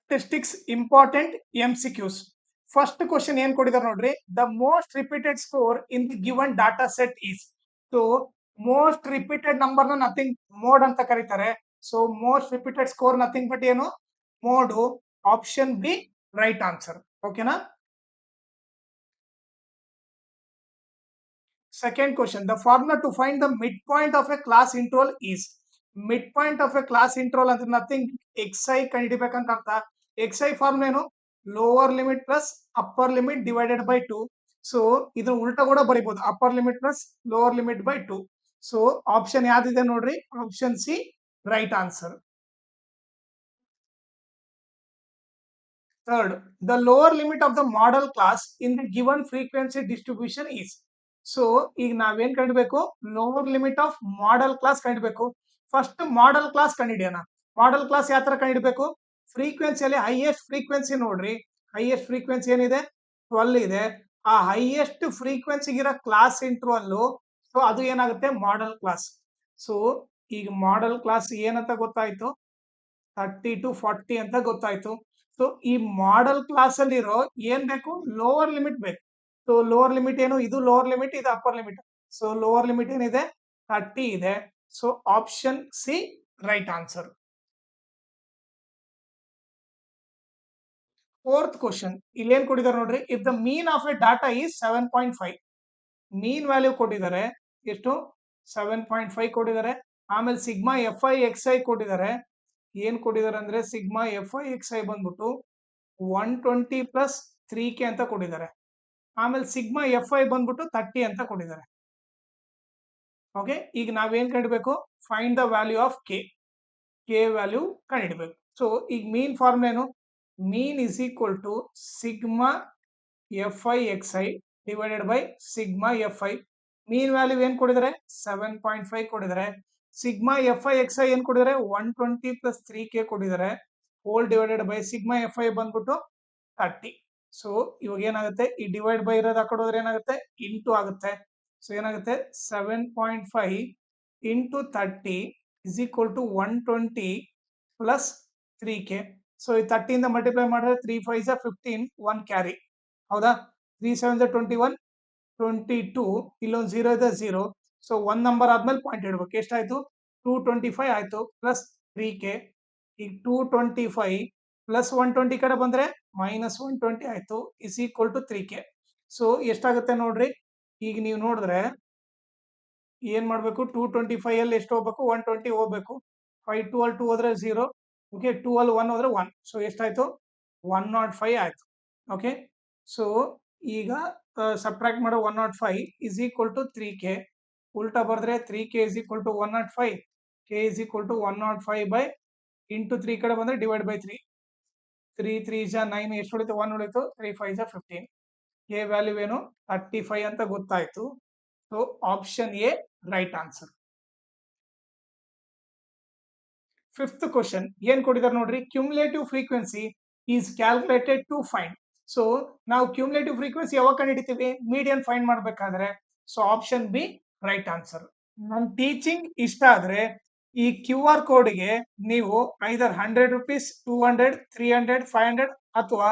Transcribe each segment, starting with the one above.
Statistics important MCQs. First question ಏನ್ ಕೊಟ್ಟಿದ್ದಾರೆ ನೋಡ್ರಿ, the most repeated score in the given data set is. So most repeated number ನ nothing mode ಅಂತ ಕರೀತಾರೆ. So most repeated score nothing but ಏನು, mode. Option B right answer. ಓಕೆನಾ. Second question, the formula to find the midpoint of a class interval is. Midpoint of a class interval ಅಂದ್ರೆ nothing xi ಕಂಡುಹಿಡಿಬೇಕಂತ ಅರ್ಥ. xi formula ಏನು, lower limit plus upper limit divided by 2. So ಇದನ್ನ ಉಲ್ಟಾ ಕೂಡ ಬರೀಬಹುದು, upper limit plus lower limit by 2. So option ಯಾವ್ದಿದೆ ನೋಡ್ರಿ, option C right answer. Third, the lower limit of the model class in the given frequency distribution is. So ಈಗ ನಾವೇನ್ ಕಂಡಿಬೇಕು, lower limit of modal class ಕಂಡಿಬೇಕು. First modal class ಕಂಡಿಡಿಯೋಣ. Modal class ಯಾವ ತರ ಕಂಡಿಡ್ಬೇಕು, ಫ್ರೀಕ್ವೆನ್ಸಿಯಲ್ಲಿ ಹೈಯೆಸ್ಟ್ ಫ್ರೀಕ್ವೆನ್ಸಿ ನೋಡ್ರಿ, ಹೈಯೆಸ್ಟ್ ಫ್ರೀಕ್ವೆನ್ಸಿ ಏನಿದೆ 12 ಇದೆ. ಆ ಹೈಯೆಸ್ಟ್ ಫ್ರೀಕ್ವೆನ್ಸಿಗಿರೋ ಕ್ಲಾಸ್ ಇಂಟರ್ವಲ್, ಸೊ ಅದು ಏನಾಗುತ್ತೆ ಮಾಡೆಲ್ ಕ್ಲಾಸ್. ಸೊ ಈಗ ಮಾಡೆಲ್ ಕ್ಲಾಸ್ ಏನಂತ ಗೊತ್ತಾಯ್ತು, 30 to 40 ಅಂತ ಗೊತ್ತಾಯ್ತು. ಸೊ ಈ ಮಾಡೆಲ್ ಕ್ಲಾಸ್ ಅಲ್ಲಿರೋ ಏನ್ ಬೇಕು, ಲೋವರ್ ಲಿಮಿಟ್ ಬೇಕು. ಸೊ ಲೋವರ್ ಲಿಮಿಟ್ ಏನು, ಇದು ಲೋವರ್ ಲಿಮಿಟ್, ಇದು upper limit. So lower limit ಏನಿದೆ 30 ಇದೆ. So option C right answer. Fourth question, ಇಲ್ಲಿ ಏನ್ ಕೊಟ್ಟಿದ್ದಾರೆ ನೋಡ್ರಿ, if the mean of A data is 7.5. Mean value ಕೊಟ್ಟಿದ್ದಾರೆ ಎಷ್ಟು, 7.5 ಕೊಟ್ಟಿದ್ದಾರೆ. ಆಮೇಲೆ ಸಿಗ್ಮಾ FI/XI ಕೊಟ್ಟಿದ್ದಾರೆ. ಏನ್ ಕೊಟ್ಟಿದ್ದಾರೆ ಅಂದ್ರೆ ಸಿಗ್ಮಾ FI/XI ಬಂದ್ಬಿಟ್ಟು 120 ಪ್ಲಸ್ 3K ಅಂತ ಕೊಟ್ಟಿದ್ದಾರೆ. ಆಮೇಲೆ ಸಿಗ್ಮಾ FI ಬಂದ್ಬಿಟ್ಟು 30 ಅಂತ ಕೊಟ್ಟಿದ್ದಾರೆ. ಓಕೆ, ಈಗ ನಾವೇನ್ ಕಂಡಿಡ್ಬೇಕು, find the value of K value ಕಂಡಿಡ್ಬೇಕು. ಸೊ ಈಗ ಮೀನ್ ಫಾರ್ಮುಲಾ ಏನು, mean is equal to sigma FI/XI divided by sigma FI. Mean value ಏನ್ ಕೊಟ್ಟಿದ್ದಾರೆ, 7.5 ಕೊಟ್ಟಿದ್ದಾರೆ. ಸಿಗ್ಮಾ FI/XI ಏನ್ ಕೊಟ್ಟಿದ್ದಾರೆ, 120 ಪ್ಲಸ್ 3K ಕೊಟ್ಟಿದ್ದಾರೆ. Whole divided by sigma FI ಬಂದ್ಬಿಟ್ಟು 30. ಸೊ ಇವಾಗ ಏನಾಗುತ್ತೆ, ಈ ಡಿವೈಡ್ ಬೈ ಇರೋದು ಆ ಕಡೆ ಹೋದ್ರೆ ಏನಾಗುತ್ತೆ, ಇಂಟು ಆಗುತ್ತೆ. ಸೊ ಏನಾಗುತ್ತೆ, 7.5 into 30 is equal to 120 plus 3K. So ಈ 30 ಇಂದ ಮಲ್ಟಿಪ್ಲೈ ಮಾಡಿದ್ರೆ 3 5 15, 1 ಕ್ಯಾರಿ. ಹೌದಾ, 3 7 21, 22, ಇಲ್ಲೊಂದು 0 ಇದೆ 0. ಸೊ 1 ನಂಬರ್ ಆದ್ಮೇಲೆ ಪಾಯಿಂಟ್ ಇಡ್ಬೇಕು. ಎಷ್ಟಾಯ್ತು, 225 ಆಯ್ತು ಪ್ಲಸ್ 3K. ಈಗ 225 ಪ್ಲಸ್ 120 ಕಡೆ ಬಂದ್ರೆ ಮೈನಸ್ 120 ಆಯ್ತು, is equal to 3K. So ಎಷ್ಟಾಗುತ್ತೆ ನೋಡ್ರಿ, ಈಗ ನೀವು ನೋಡಿದ್ರೆ ಏನ್ ಮಾಡ್ಬೇಕು, 225 ಅಲ್ಲಿ ಎಷ್ಟು ಹೋಗ್ಬೇಕು, 120 ಹೋಗ್ಬೇಕು. 5 2 ಅಲ್ಲಿ 2 ಹೋದ್ರೆ 0. ಓಕೆ, 2 ಅಲ್ಲಿ 1 ಹೋದ್ರೆ 1. ಸೊ ಎಷ್ಟಾಯ್ತು, 105 ಆಯ್ತು. ಓಕೆ, ಸೊ ಈಗ ಸಬ್ಟ್ರಾಕ್ಟ್ ಮಾಡೋ 105 ಇಸ್ ಈಕ್ವಲ್ ಟು 3K. ಉಲ್ಟಾ ಬರೆದ್ರೆ 3K is equal to 105, K is equal to 105 by into 3 ಕಡೆ ಬಂದ್ರೆ ಡಿವೈಡ್ ಬೈ 3. 3 3 ಜಾ 9, ಎಷ್ಟು ಉಳಿತು, 1 ಉಳಿತು. 3 5 ಜಾ 15. K ವ್ಯಾಲ್ಯೂ ಏನು, 35 ಅಂತ ಗೊತ್ತಾಯ್ತು. So option A right answer. Fifth question ಏನ್ ಕೊಟ್ಟಿದ್ದಾರೆ ನೋಡ್ರಿ, cumulative frequency is calculated to find. So ನಾವು ಕ್ಯುಮುಲೇಟಿವ್ ಫ್ರೀಕ್ವೆನ್ಸಿ ಯಾವಾಗ ಕಂಡುಹಿಡಿತೀವಿ, ಮೀಡಿಯನ್ ಫೈಂಡ್ ಮಾಡ್ಬೇಕಾದ್ರೆ. So option B right answer. ನಮ್ ಟೀಚಿಂಗ್ ಇಷ್ಟ ಆದ್ರೆ ಈ QR ಕೋಡ್ಗೆ ನೀವು ಐದರ್ 100 rupees, 200, 300, 500 ಅಥವಾ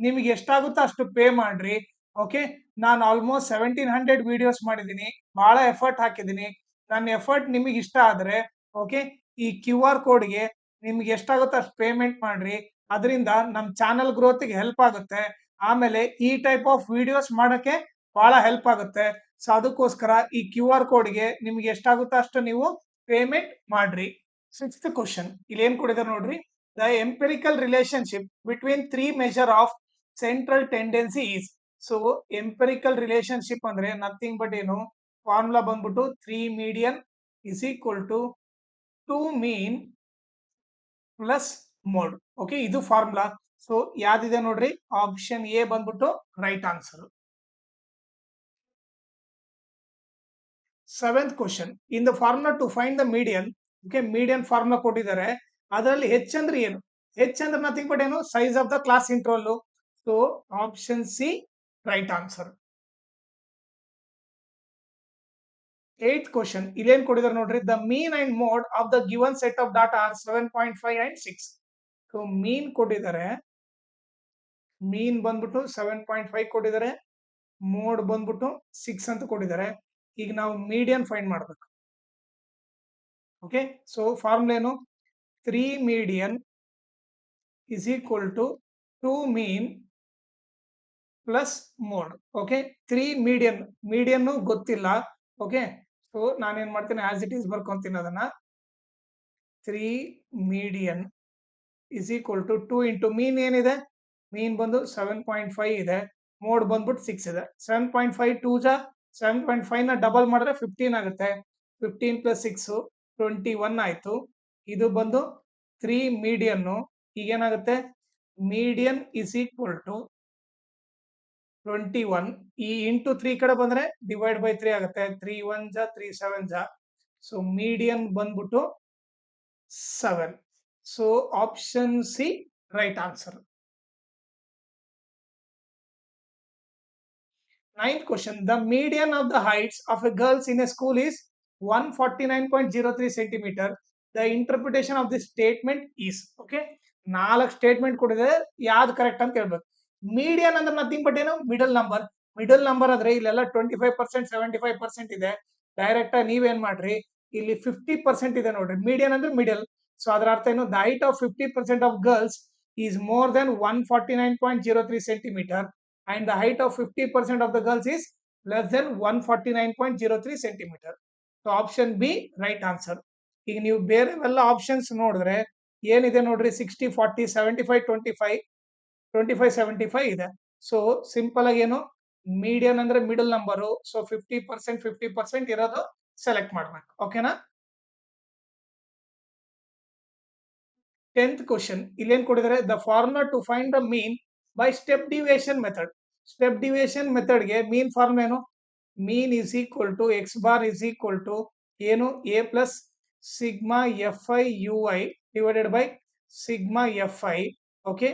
ನಿಮ್ಗೆ ಎಷ್ಟಾಗುತ್ತೋ ಅಷ್ಟು ಪೇ ಮಾಡ್ರಿ. ಓಕೆ, ನಾನು ಆಲ್ಮೋಸ್ಟ್ 1700 ವಿಡಿಯೋಸ್ ಮಾಡಿದ್ದೀನಿ, ಬಹಳ ಎಫರ್ಟ್ ಹಾಕಿದ್ದೀನಿ. ನನ್ನ ಎಫರ್ಟ್ ನಿಮಗೆ ಇಷ್ಟ ಆದ್ರೆ ಓಕೆ, ಈ QR ಕೋಡ್ಗೆ ನಿಮ್ಗೆ ಎಷ್ಟಾಗುತ್ತೋ ಅಷ್ಟು ಪೇಮೆಂಟ್ ಮಾಡ್ರಿ. ಅದರಿಂದ ನಮ್ಮ ಚಾನಲ್ ಗ್ರೋತ್ಗೆ ಹೆಲ್ಪ್ ಆಗುತ್ತೆ. ಆಮೇಲೆ ಈ ಟೈಪ್ ಆಫ್ ವಿಡಿಯೋಸ್ ಮಾಡಕ್ಕೆ ಬಹಳ ಹೆಲ್ಪ್ ಆಗುತ್ತೆ. ಸೊ ಅದಕ್ಕೋಸ್ಕರ ಈ QR ಕೋಡ್ಗೆ ನಿಮ್ಗೆ ಎಷ್ಟಾಗುತ್ತೋ ಅಷ್ಟು ನೀವು ಪೇಮೆಂಟ್ ಮಾಡ್ರಿ. ಸಿಕ್ಸ್ತ್ ಕ್ವಶನ್ ಇಲ್ಲಿ ಏನ್ ಕೊಟ್ಟಿದ್ದಾರೆ ನೋಡ್ರಿ, the empirical relationship between 3 measure of central tendency is. So empirical relationship ಅಂದ್ರೆ ನಥಿಂಗ್ ಬಟ್ ಏನು, ಫಾರ್ಮುಲಾ ಬಂದ್ಬಿಟ್ಟು 3 median is equal to 2 mean plus mode. Okay, ಇದು ಫಾರ್ಮುಲಾ. ಸೊ ಯಾವ್ದಿದೆ ನೋಡ್ರಿ, ಆಪ್ಷನ್ ಎ ಬಂದ್ಬಿಟ್ಟು right answer. Seventh question, in the formula to find the median. Okay, median formula ಕೊಟ್ಟಿದ್ದಾರೆ. ಅದರಲ್ಲಿ H ಅಂದ್ರೆ ಏನು, ಹೆಚ್ ಅಂದ್ರೆ ನಥಿಂಗ್ ಬಟ್ ಏನು, size of the class interval. So option C right answer. Eight question ಇಲ್ಲೇನ್ ಕೊಟ್ಟಿದ್ದಾರೆ ನೋಡ್ರಿ, the mean and mode of the given set of data are 7.5 and 6. So mean ಕೊಟ್ಟಿದ್ದಾರೆ, ಮೀನ್ ಬಂದ್ಬಿಟ್ಟು 7.5 ಕೊಟ್ಟಿದ್ದಾರೆ, ಮೋಡ್ ಬಂದ್ಬಿಟ್ಟು 6 ಅಂತ ಕೊಟ್ಟಿದ್ದಾರೆ. ಈಗ ನಾವು ಮೀಡಿಯನ್ ಫೈಂಡ್ ಮಾಡ್ಬೇಕು. ಓಕೆ, ಸೊ ಫಾರ್ಮುಲಾ ಏನು? 3 median is equal to 2 mean plus mode. Okay, 3 median ಗೊತ್ತಿಲ್ಲ. ಓಕೆ, ಸೊ ನಾನೇನ್ ಮಾಡ್ತೀನಿ, ಆಸ್ ಇಟ್ ಈಸ್ ಬರ್ಕೊಂತೀನಿ ಅದನ್ನ. 3 median is equal to 2 into mean ಏನಿದೆ, ಮೀನ್ ಬಂದು 7.5 ಇದೆ, ಮೋಡ್ ಬಂದ್ಬಿಟ್ಟು 6 ಇದೆ. 7.5 2 ಜಾ 7.5 ನ ಡಬಲ್ ಮಾಡಿದ್ರೆ 15 ಆಗುತ್ತೆ. 15 ಪ್ಲಸ್ 6 21 ಆಯ್ತು. ಇದು ಬಂದು 3 ಮೀಡಿಯನ್. ಈಗ ಏನಾಗುತ್ತೆ, ಮೀಡಿಯನ್ ಇಸ್ ಈಕ್ವಲ್ ಟು 21. ಈ ಇಂಟು 3 ಕಡೆ ಬಂದ್ರೆ ಡಿವೈಡ್ ಬೈ 3 ಆಗುತ್ತೆ. 3 1 ಜಾ 3 7 ಜಾ. ಸೊ ಮೀಡಿಯನ್ ಬಂದ್ಬಿಟ್ಟು 7. So option C right answer. 9th question. The median of the heights of a girls in a school is 149.03 centimeter. The interpretation of this statement is. Okay, 4 statement ಕೊಡಿದೆ, ಯಾವ್ದು correct ಅಂತ ಹೇಳ್ಬೇಕು. Median ಅಂದ್ರೆ nothing but ಏನು, middle number. Middle number ಆದ್ರೆ ಇಲ್ಲೆಲ್ಲ 25%, 75% ಇದೆ. Direct ಆಗಿ ನೀವೇನ್ ಮಾಡ್ರಿ, ಇಲ್ಲಿ 50% ಇದೆ ನೋಡ್ರಿ. ಮೀಡಿಯನ್ ಅಂದ್ರೆ ಮಿಡಲ್. ಸೊ ಅದರ ಅರ್ಥ ಏನು, the height of 50% of girls is more than 149.03 centimeter. And the height of 50% of the girls is less than 149.03 centimeter. So option B right answer. ಈಗ ನೀವು ಬೇರೆವೆಲ್ಲ ಆಪ್ಷನ್ಸ್ ನೋಡಿದ್ರೆ ಏನಿದೆ ನೋಡ್ರಿ, 60 40 75 25 25 75 ಇದೆ. ಸೊ ಸಿಂಪಲ್ ಆಗಿ ಏನು, ಮೀಡಿಯನ್ ಅಂದ್ರೆ ಮಿಡಲ್ ನಂಬರು. ಸೊ 50% 50% ಇರೋದು ಸೆಲೆಕ್ಟ್ ಮಾಡ್ಬೇಕು. ಓಕೆನಾ? 10th question. ಇಲ್ಲೇನ್ ಕೊಡಿದರೆ, the formula to find the mean by step deviation method. Step deviation ಮೆಥಡ್ಗೆ ಮೀನ್ ಫಾರ್ಮ್ ಏನು, mean is equal to X bar is equal to ಏನು, A plus sigma F I U I divided by sigma F I, okay,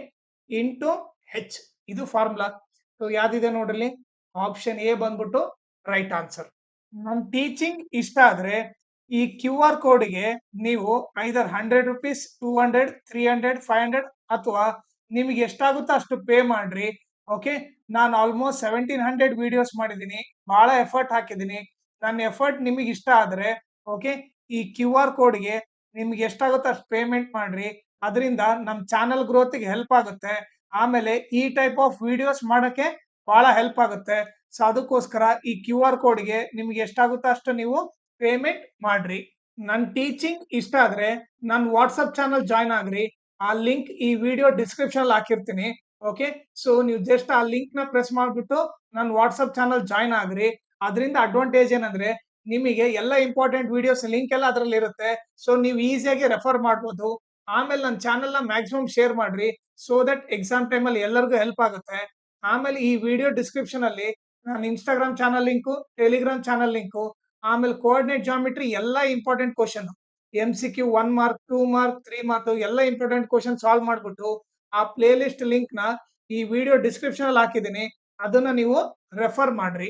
into H. ಇದು formula. So ಯಾವ್ದಿದೆ ನೋಡ್ರಿ, option A ಬಂದ್ಬಿಟ್ಟು right answer. ನನ್ನ teaching ಇಷ್ಟ ಆದ್ರೆ ಈ Q R ಕೋಡ್ಗೆ ನೀವು ಐದರ್ 100 rupees 200 300 500 ಅಥವಾ ನಿಮಗೆ ಎಷ್ಟಾಗುತ್ತೋ ಅಷ್ಟು ಪೇ ಮಾಡ್ರಿ. ಓಕೆ, ನಾನು ಆಲ್ಮೋಸ್ಟ್ 1700 ವಿಡಿಯೋಸ್ ಮಾಡಿದ್ದೀನಿ, ಬಹಳ ಎಫರ್ಟ್ ಹಾಕಿದ್ದೀನಿ. ನನ್ನ ಎಫರ್ಟ್ ನಿಮಗೆ ಇಷ್ಟ ಆದ್ರೆ ಓಕೆ, ಈ ಕ್ಯೂ ಆರ್ ಕೋಡ್ಗೆ ನಿಮ್ಗೆ ಎಷ್ಟಾಗುತ್ತೋ ಅಷ್ಟು ಪೇಮೆಂಟ್ ಮಾಡ್ರಿ. ಅದರಿಂದ ನಮ್ಮ ಚಾನಲ್ ಗ್ರೋತ್ಗೆ ಹೆಲ್ಪ್ ಆಗುತ್ತೆ. ಆಮೇಲೆ ಈ ಟೈಪ್ ಆಫ್ ವಿಡಿಯೋಸ್ ಮಾಡಕ್ಕೆ ಬಹಳ ಹೆಲ್ಪ್ ಆಗುತ್ತೆ. ಸೊ ಅದಕ್ಕೋಸ್ಕರ ಈ ಕ್ಯೂ ಆರ್ ಕೋಡ್ಗೆ ನಿಮ್ಗೆ ಎಷ್ಟಾಗುತ್ತೋ ಅಷ್ಟು ನೀವು ಪೇಮೆಂಟ್ ಮಾಡ್ರಿ. ನನ್ನ ಟೀಚಿಂಗ್ ಇಷ್ಟ ಆದ್ರೆ ನನ್ನ ವಾಟ್ಸಪ್ ಚಾನಲ್ ಜಾಯ್ನ್ ಆಗ್ರಿ. ಆ ಲಿಂಕ್ ಈ ವಿಡಿಯೋ ಡಿಸ್ಕ್ರಿಪ್ಷನ್ ಹಾಕಿರ್ತೀನಿ. ಓಕೆ, ಸೊ ನೀವು ಜಸ್ಟ್ ಆ ಲಿಂಕ್ ನ ಪ್ರೆಸ್ ಮಾಡ್ಬಿಟ್ಟು ನನ್ನ ವಾಟ್ಸಪ್ ಚಾನಲ್ ಜಾಯ್ನ್ ಆಗ್ರಿ. ಅದರಿಂದ ಅಡ್ವಾಂಟೇಜ್ ಏನಂದ್ರೆ ನಿಮಗೆ ಎಲ್ಲ ಇಂಪಾರ್ಟೆಂಟ್ ವಿಡಿಯೋಸ್ ಲಿಂಕ್ ಎಲ್ಲ ಅದರಲ್ಲಿ ಇರುತ್ತೆ. ಸೊ ನೀವು ಈಸಿಯಾಗಿ ರೆಫರ್ ಮಾಡ್ಬೋದು. ಆಮೇಲೆ ನನ್ನ ಚಾನಲ್ ನ ಮ್ಯಾಕ್ಸಿಮಮ್ ಶೇರ್ ಮಾಡ್ರಿ, ಸೊ ದಟ್ ಎಕ್ಸಾಮ್ ಟೈಮ್ ಅಲ್ಲಿ ಎಲ್ಲರಿಗೂ ಹೆಲ್ಪ್ ಆಗುತ್ತೆ. ಆಮೇಲೆ ಈ ವಿಡಿಯೋ ಡಿಸ್ಕ್ರಿಪ್ಷನ್ ಅಲ್ಲಿ ನನ್ನ Instagram channel link, Telegram channel link, ಆಮೇಲೆ ಕೋಆರ್ಡಿನೇಟ್ ಜಾಮಿಟ್ರಿ ಎಲ್ಲ important question, MCQ 1 mark 2 mark 3 mark ಎಲ್ಲ ಇಂಪಾರ್ಟೆಂಟ್ ಕ್ವಶನ್ ಸಾಲ್ವ್ ಮಾಡ್ಬಿಟ್ಟು ಆ ಪ್ಲೇ ಲಿಸ್ಟ್ ಲಿಂಕ್ ನ ಈ ವಿಡಿಯೋ ಡಿಸ್ಕ್ರಿಪ್ಷನ್ ಅಲ್ಲಿ ಹಾಕಿದ್ದೀನಿ. ಅದನ್ನ ನೀವು ರೆಫರ್ ಮಾಡ್ರಿ.